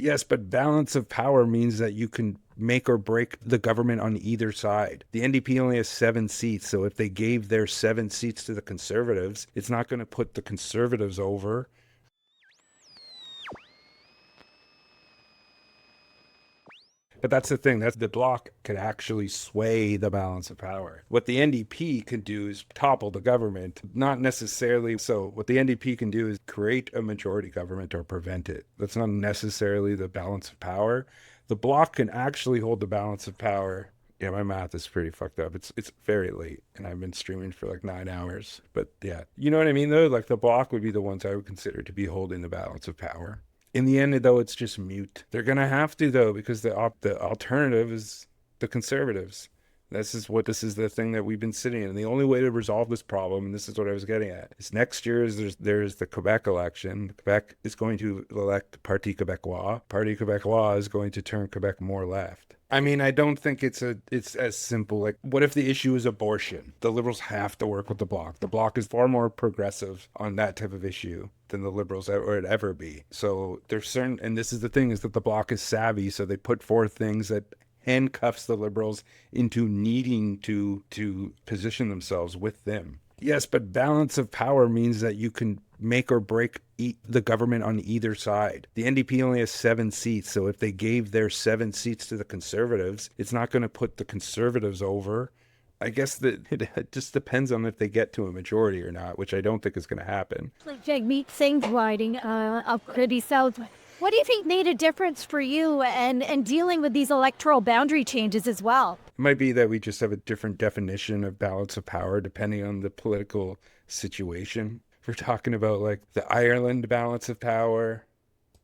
Yes, but balance of power means that you can make or break the government on either side. The NDP only has 7 seats, so if they gave their 7 seats to the Conservatives, it's not going to put the Conservatives over. But that's the thing, that's the Bloc could actually sway the balance of power. What the NDP can do is topple the government, not necessarily. So what the NDP can do is create a majority government or prevent it. That's not necessarily the balance of power. The Bloc can actually hold the balance of power. Yeah, my math is pretty fucked up. It's very late, and I've been streaming for like 9 hours. But yeah, you know what I mean though. Like the Bloc would be the ones I would consider to be holding the balance of power. In the end, though, it's just mute. They're gonna have to though, because the alternative is the Conservatives. This is the thing that we've been sitting in. The only way to resolve this problem, and this is what I was getting at, is next year is there's the Quebec election. Quebec is going to elect Parti Québécois. Parti Québécois is going to turn Quebec more left. I mean, I don't think it's as simple. Like, what if the issue is abortion? The Liberals have to work with the Bloc. The Bloc is far more progressive on that type of issue than the Liberals would ever be. So there's certain, and this is the thing, is that the Bloc is savvy, so they put forth things that handcuffs the Liberals into needing to position themselves with them. Yes, but balance of power means that you can make or break the government on either side. The NDP only has 7 seats, so if they gave their 7 seats to the Conservatives, it's not going to put the Conservatives over. I guess that it just depends on if they get to a majority or not, which I don't think is going to happen. Like Jagmeet Singh's riding of Pretty South. What do you think made a difference for you and dealing with these electoral boundary changes as well? It might be that we just have a different definition of balance of power depending on the political situation. If we're talking about like the Ireland balance of power,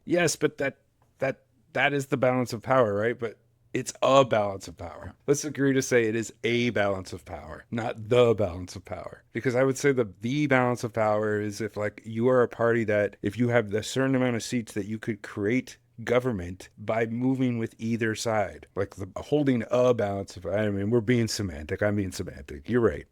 yes, but that is the balance of power, right? But it's a balance of power. Let's agree to say it is a balance of power, not the balance of power. Because I would say the balance of power is if like you are a party that if you have the certain amount of seats that you could create government by moving with either side, like holding a balance of, I mean, we're being semantic. I'm being semantic. You're right.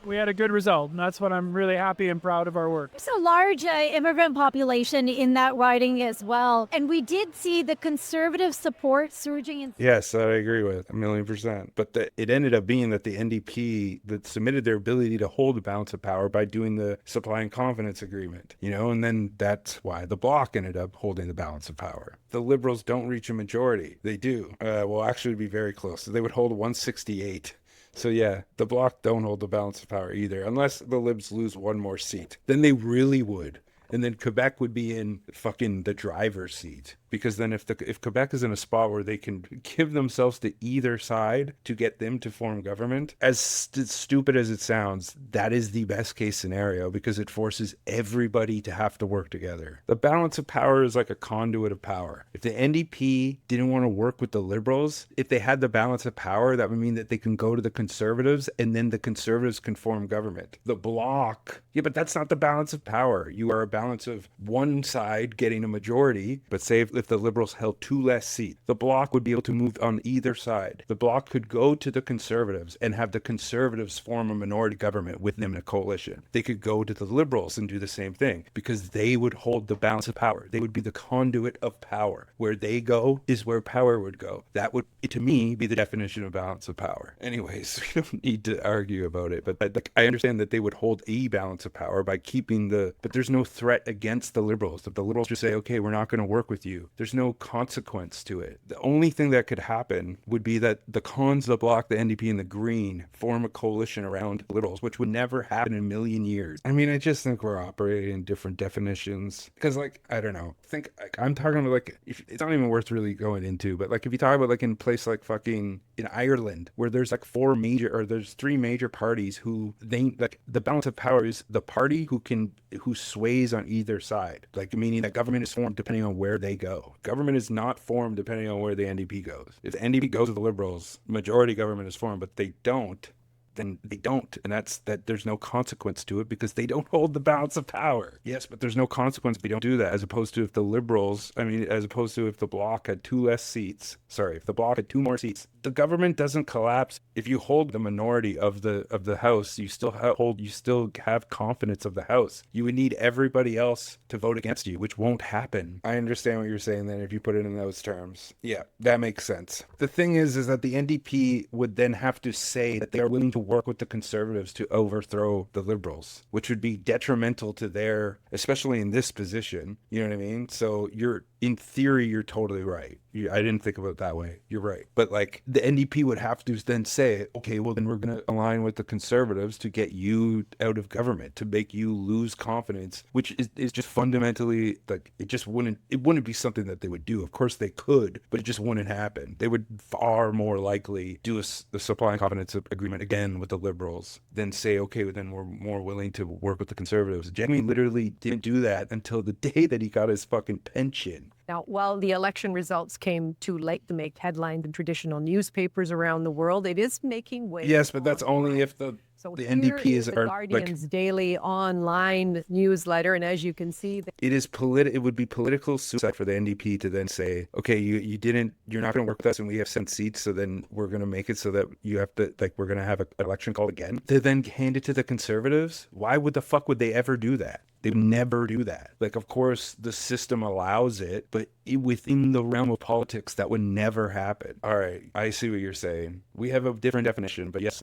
We had a good result, and that's what I'm really happy and proud of our work. There's a large immigrant population in that riding as well. And we did see the Conservative support surging in. Yes, that I agree with 1,000,000%. But it ended up being that the NDP that submitted their ability to hold the balance of power by doing the supply and confidence agreement, and then that's why the Bloc ended up holding the balance of power. The Liberals don't reach a majority. They do. Well, actually be very close. They would hold 168. So yeah, the Bloc don't hold the balance of power either, unless the Libs lose one more seat. Then they really would. And then Quebec would be in fucking the driver's seat. Because then if Quebec is in a spot where they can give themselves to either side to get them to form government, as stupid as it sounds, that is the best case scenario because it forces everybody to have to work together. The balance of power is like a conduit of power. If the NDP didn't want to work with the Liberals, if they had the balance of power, that would mean that they can go to the Conservatives and then the Conservatives can form government. The Bloc, yeah, but that's not the balance of power. You are a balance of one side getting a majority, but say if the Liberals held 2 less seats, the Bloc would be able to move on either side. The Bloc could go to the Conservatives and have the Conservatives form a minority government with them in a coalition. They could go to the Liberals and do the same thing because they would hold the balance of power. They would be the conduit of power. Where they go is where power would go. That would, to me, be the definition of balance of power. Anyways, we don't need to argue about it, but I understand that they would hold a balance of power by keeping but there's no threat against the Liberals. If the Liberals just say, okay, we're not going to work with you, there's no consequence to it. The only thing that could happen would be that the cons, the Bloc, the NDP, and the Green form a coalition around the Liberals, which would never happen in a million years. I mean, I just think we're operating in different definitions. Because, like, I don't know. I'm talking about, like, it's not even worth really going into, but, like, if you talk about, like, in a place like fucking in Ireland, where there's, like, there's 3 major parties who like, the balance of power is the party who sways on either side. Like, meaning that government is formed depending on where they go. Government is not formed depending on where the NDP goes. If the NDP goes to the Liberals, majority government is formed, but they don't, then they don't. And that's that there's no consequence to it because they don't hold the balance of power. Yes, but there's no consequence if they don't do that, as opposed to if the Bloc had 2 less seats. Sorry, if the Bloc had 2 more seats, the government doesn't collapse if you hold the minority of the House, you still have confidence of the House. You would need everybody else to vote against you, which won't happen. I understand what you're saying then if you put it in those terms. Yeah, that makes sense. The thing is that the NDP would then have to say that they are willing to work with the Conservatives to overthrow the Liberals, which would be detrimental to their, especially in this position. You know what I mean? So in theory, you're totally right. I didn't think about it that way. You're right. But like the NDP would have to then say, okay, well then we're going to align with the Conservatives to get you out of government, to make you lose confidence, which is just fundamentally like, it wouldn't be something that they would do. Of course they could, but it just wouldn't happen. They would far more likely do the supply and confidence agreement again with the Liberals than say, okay, well, then we're more willing to work with the Conservatives. Jamie literally didn't do that until the day that he got his fucking pension. Now, while the election results came too late to make headlines in traditional newspapers around the world, it is making waves. Yes, but that's only if the NDP is the Guardian's daily online newsletter, and as you can see, it would be political suicide for the NDP to then say, okay, you're not going to work with us, and we have 7 seats, so then we're going to make it so that you have to, like, we're going to have an election called again. To then hand it to the Conservatives? Why would the fuck would they ever do that? They would never do that. Like, of course, the system allows it, but within the realm of politics, that would never happen. All right, I see what you're saying. We have a different definition, but yes,